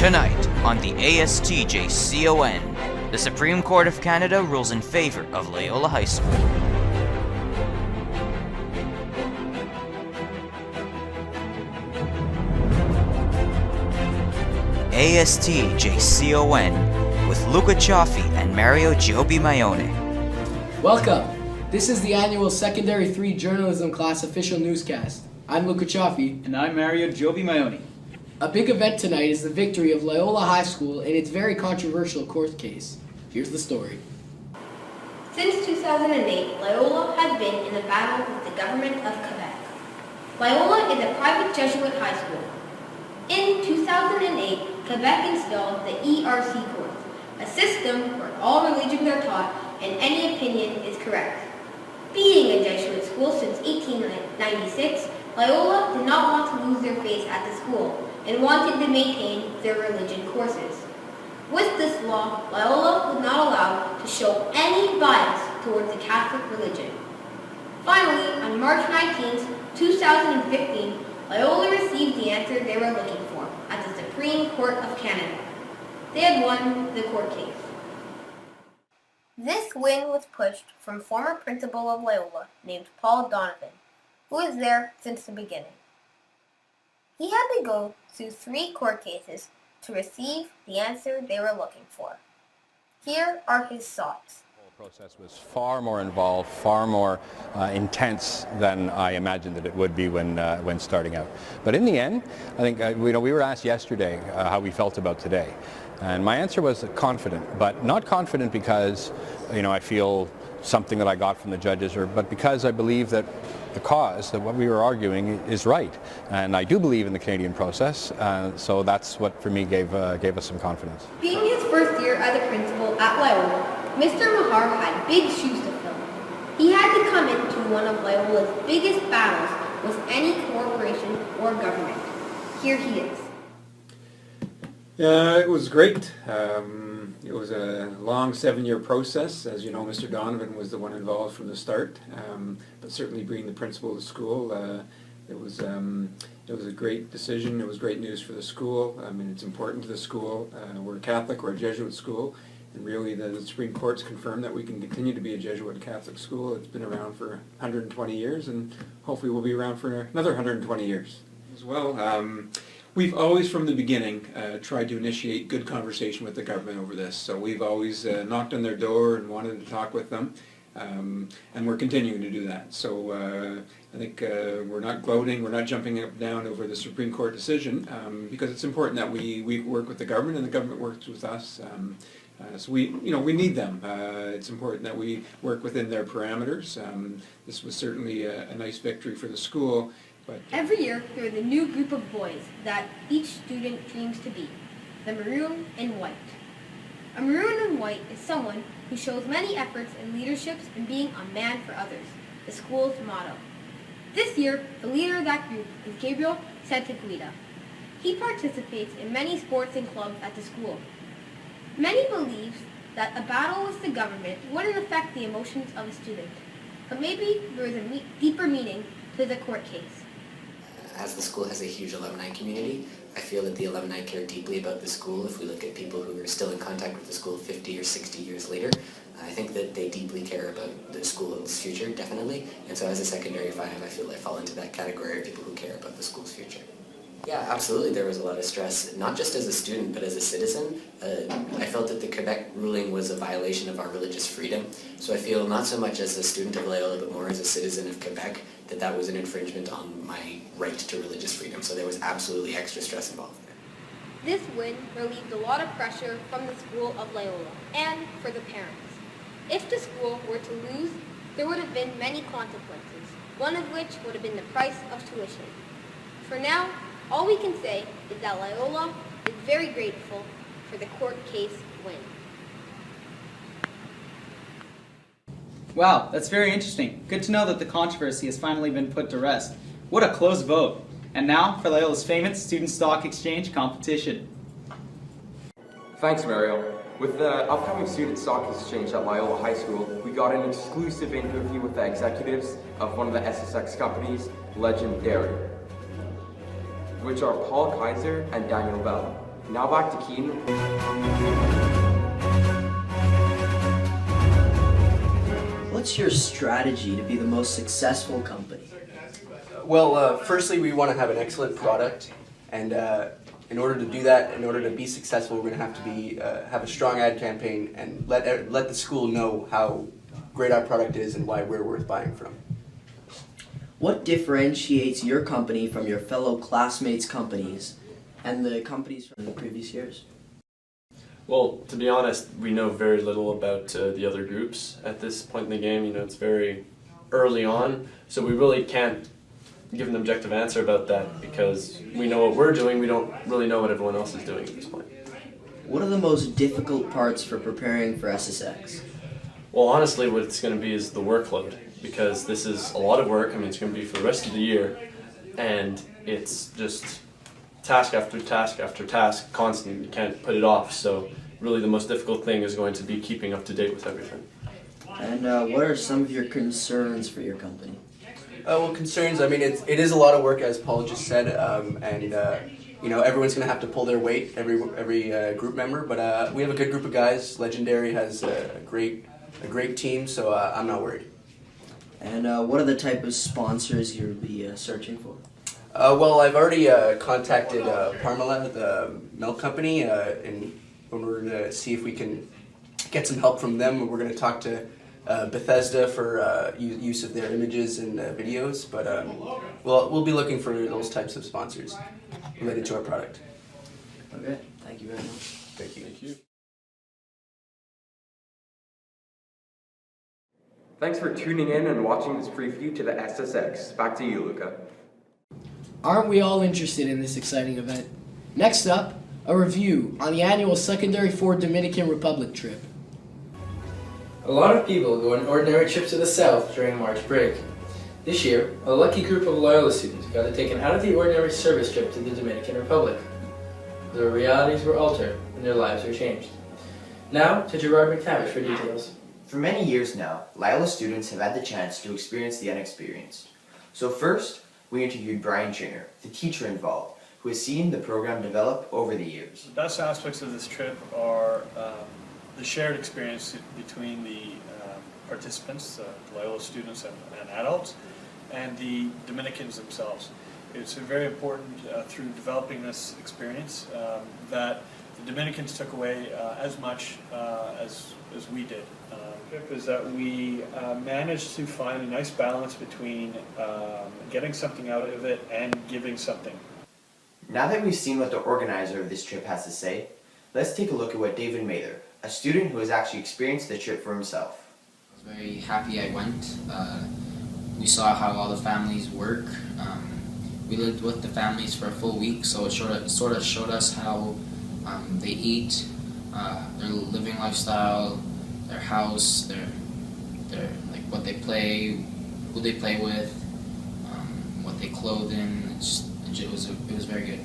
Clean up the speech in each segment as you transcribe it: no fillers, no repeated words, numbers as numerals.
Tonight on the ASTJCON, the Supreme Court of Canada rules in favor of Loyola High School. ASTJCON with Luca Cioffi and Mario Giobi Maione. Welcome. This is the annual Secondary 3 Journalism Class Official Newscast. I'm Luca Cioffi. And I'm Mario Giobi Maione. A big event tonight is the victory of Loyola High School in its very controversial court case. Here's the story. Since 2008, Loyola has been in a battle with the government of Quebec. Loyola is a private Jesuit high school. In 2008, Quebec installed the ERC court, a system where all religions are taught and any opinion is correct. Being a Jesuit school since 1896, Loyola did not want to lose their face at the school and wanted to maintain their religion courses. With this law, Loyola was not allowed to show any bias towards the Catholic religion. Finally, on March 19, 2015, Loyola received the answer they were looking for at the Supreme Court of Canada. They had won the court case. This win was pushed from former principal of Loyola named Paul Donovan, who was there since the beginning. He had to go through 3 court cases to receive the answer they were looking for. Here are his thoughts. The process was far more involved, far more intense than I imagined that it would be when starting out. But in the end, I think we were asked yesterday how we felt about today. And my answer was confident, but not confident because I feel something that I got from the judges, but because I believe that the cause, that what we were arguing is right. And I do believe in the Canadian process, so that's what for me gave us some confidence. Being his first year as a principal at Loyola, Mr. Mahar had big shoes to fill. He had to come into one of Loyola's biggest battles with any corporation or government. Here he is. It was great. It was a long 7-year process. As you know, Mr. Donovan was the one involved from the start, but certainly being the principal of the school, it was a great decision. It was great news for the school. I mean, it's important to the school. We're Catholic, we're a Jesuit school, and really the Supreme Court's confirmed that we can continue to be a Jesuit Catholic school. It's been around for 120 years, and hopefully we'll be around for another 120 years as well. We've always, from the beginning, tried to initiate good conversation with the government over this. So we've always knocked on their door and wanted to talk with them, and we're continuing to do that. So I think we're not gloating, we're not jumping up and down over the Supreme Court decision, because it's important that we work with the government and the government works with us. So we need them. It's important that we work within their parameters. This was certainly a nice victory for the school. But every year, there is a new group of boys that each student dreams to be, the maroon and white. A maroon and white is someone who shows many efforts and leaderships in being a man for others, the school's motto. This year, the leader of that group is Gabriel Santaguida. He participates in many sports and clubs at the school. Many believe that a battle with the government wouldn't affect the emotions of a student, but maybe there is a deeper meaning to the court case. As the school has a huge alumni community, I feel that the alumni care deeply about the school. If we look at people who are still in contact with the school 50 or 60 years later, I think that they deeply care about the school's future, definitely. And so as a secondary 5, I feel I fall into that category of people who care about the school's future. Yeah, absolutely, there was a lot of stress, not just as a student, but as a citizen. I felt that the Quebec ruling was a violation of our religious freedom. So I feel not so much as a student of Loyola, but more as a citizen of Quebec, that was an infringement on my right to religious freedom. So there was absolutely extra stress involved there. This win relieved a lot of pressure from the school of Loyola and for the parents. If the school were to lose, there would have been many consequences, one of which would have been the price of tuition. For now, all we can say is that Loyola is very grateful for the court case win. Wow, that's very interesting. Good to know that the controversy has finally been put to rest. What a close vote. And now for Loyola's famous student stock exchange competition. Thanks, Mario. With the upcoming student stock exchange at Loyola High School, we got an exclusive interview with the executives of one of the SSX companies, Legendary, which are Paul Kaiser and Daniel Bell. Now back to Keaton. What's your strategy to be the most successful company? Well, firstly, we want to have an excellent product, and in order to do that, in order to be successful, we're going to have to have a strong ad campaign and let the school know how great our product is and why we're worth buying from. What differentiates your company from your fellow classmates' companies and the companies from the previous years? Well, to be honest, we know very little about the other groups at this point in the game. You know, it's very early on, so we really can't give an objective answer about that because we know what we're doing, we don't really know what everyone else is doing at this point. What are the most difficult parts for preparing for SSX? Well, honestly, what it's going to be is the workload, because this is a lot of work. I mean, it's going to be for the rest of the year, and it's just task after task after task, constant. You can't put it off, so really the most difficult thing is going to be keeping up to date with everything. And what are some of your concerns for your company? Well, concerns, I mean, it is a lot of work, as Paul just said, and you know, everyone's going to have to pull their weight, every group member, but we have a good group of guys. Legendary has a great team, so I'm not worried. And what are the type of sponsors you'll be searching for? Well, I've already contacted Parmalat, the milk company, in order to see if we can get some help from them. We're going to talk to Bethesda for use of their images and videos, but we'll be looking for those types of sponsors related to our product. Okay, thank you very much. Thank you. Thank you. Thanks for tuning in and watching this preview to the SSX. Back to you, Luca. Aren't we all interested in this exciting event? Next up, a review on the annual Secondary 4 Dominican Republic trip. A lot of people go on ordinary trips to the south during March break. This year, a lucky group of Loyola students got to take an out-of-the-ordinary service trip to the Dominican Republic. Their realities were altered and their lives were changed. Now to Gerard McTavish for details. For many years now, Loyola students have had the chance to experience the unexperienced. So first, we interviewed Brian Chinger, the teacher involved, who has seen the program develop over the years. The best aspects of this trip are the shared experience between the participants, Loyola students and adults, and the Dominicans themselves. It's very important through developing this experience that the Dominicans took away as much as we did. The trip is that we managed to find a nice balance between getting something out of it and giving something. Now that we've seen what the organizer of this trip has to say, let's take a look at what David Mather, a student who has actually experienced the trip for himself. I was very happy I went. We saw how all the families work. We lived with the families for a full week, so it sort of showed us how they eat, their living lifestyle, their house, their like what they play, who they play with, what they clothe in. It was very good.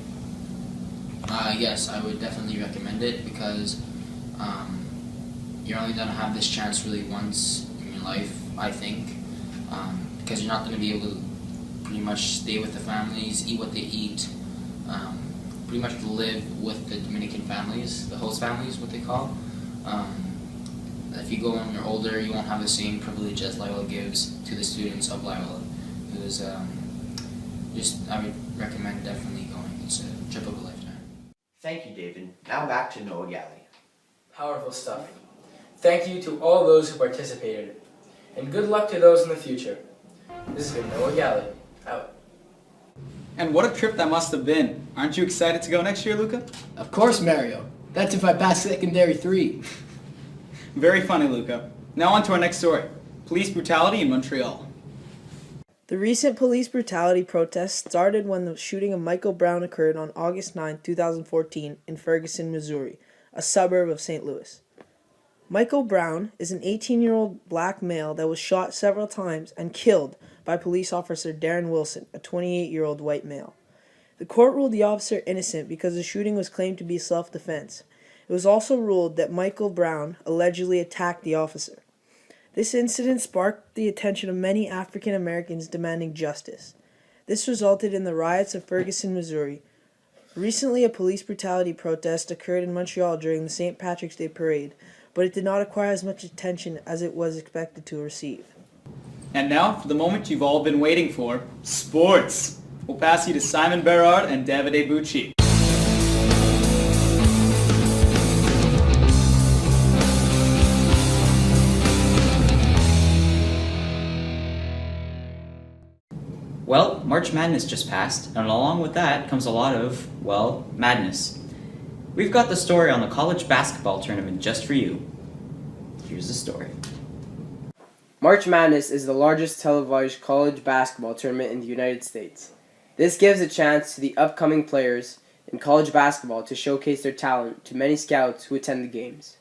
Yes, I would definitely recommend it because you're only gonna have this chance really once in your life, I think, because you're not gonna be able to pretty much stay with the families, eat what they eat, pretty much live with the Dominican families, the host families, what they call. If you go when you're older, you won't have the same privilege as Loyola gives to the students of Loyola. It was I would recommend definitely going. It's a trip of a lifetime. Thank you, David. Now back to Noah Galley. Powerful stuff. Thank you to all those who participated, and good luck to those in the future. This has been Noah Galley, out. And what a trip that must have been. Aren't you excited to go next year, Luca? Of course, Mario. That's if I pass Secondary 3. Very funny, Luca. Now on to our next story. Police brutality in Montreal. The recent police brutality protests started when the shooting of Michael Brown occurred on August 9, 2014 in Ferguson, Missouri, a suburb of St. Louis. Michael Brown is an 18-year-old black male that was shot several times and killed by police officer Darren Wilson, a 28-year-old white male. The court ruled the officer innocent because the shooting was claimed to be self-defense. It was also ruled that Michael Brown allegedly attacked the officer. This incident sparked the attention of many African Americans demanding justice. This resulted in the riots of Ferguson, Missouri. Recently, a police brutality protest occurred in Montreal during the St. Patrick's Day parade, but it did not acquire as much attention as it was expected to receive. And now for the moment you've all been waiting for, sports. We'll pass you to Simon Berard and Davide Bucci. Well, March Madness just passed, and along with that comes a lot of, well, madness. We've got the story on the college basketball tournament just for you. Here's the story. March Madness is the largest televised college basketball tournament in the United States. This gives a chance to the upcoming players in college basketball to showcase their talent to many scouts who attend the games.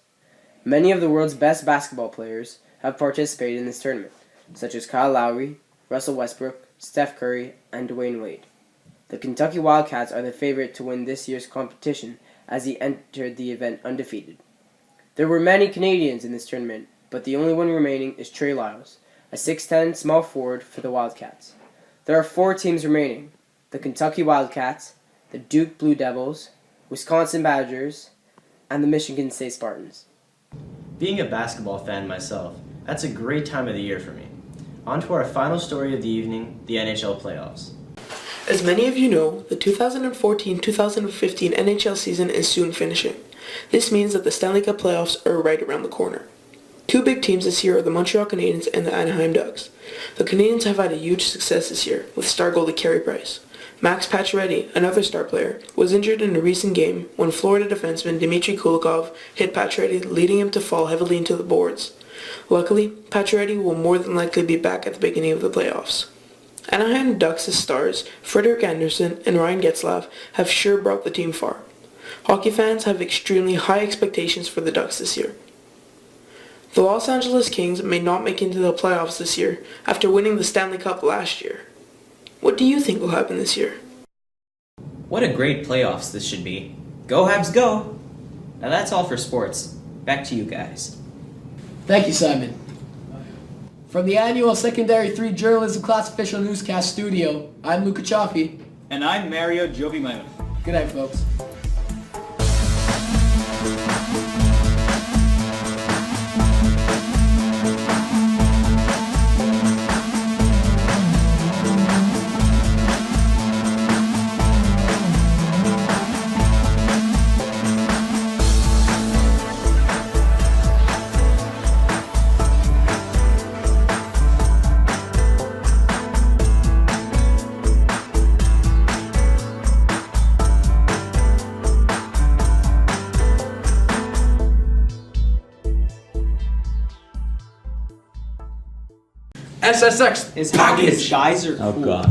Many of the world's best basketball players have participated in this tournament, such as Kyle Lowry, Russell Westbrook, Steph Curry, and Dwayne Wade. The Kentucky Wildcats are the favorite to win this year's competition as they entered the event undefeated. There were many Canadians in this tournament, but the only one remaining is Trey Lyles, a 6'10" small forward for the Wildcats. There are 4 teams remaining: the Kentucky Wildcats, the Duke Blue Devils, Wisconsin Badgers, and the Michigan State Spartans. Being a basketball fan myself, that's a great time of the year for me. On to our final story of the evening, the NHL playoffs. As many of you know, the 2014-2015 NHL season is soon finishing. This means that the Stanley Cup playoffs are right around the corner. 2 big teams this year are the Montreal Canadiens and the Anaheim Ducks. The Canadiens have had a huge success this year, with star goalie Carey Price. Max Pacioretty, another star player, was injured in a recent game when Florida defenseman Dmitry Kulikov hit Pacioretty, leading him to fall heavily into the boards. Luckily, Pacioretty will more than likely be back at the beginning of the playoffs. Anaheim Ducks' stars, Frederik Andersen and Ryan Getzlaf, have sure brought the team far. Hockey fans have extremely high expectations for the Ducks this year. The Los Angeles Kings may not make it into the playoffs this year after winning the Stanley Cup last year. What do you think will happen this year? What a great playoffs this should be. Go Habs go! Now that's all for sports. Back to you guys. Thank you, Simon. From the annual Secondary 3 Journalism Class Official Newscast studio, I'm Luca Cioffi. And I'm Mario Giovimayon. Good night, folks. SSX His package guys are cool. Oh god.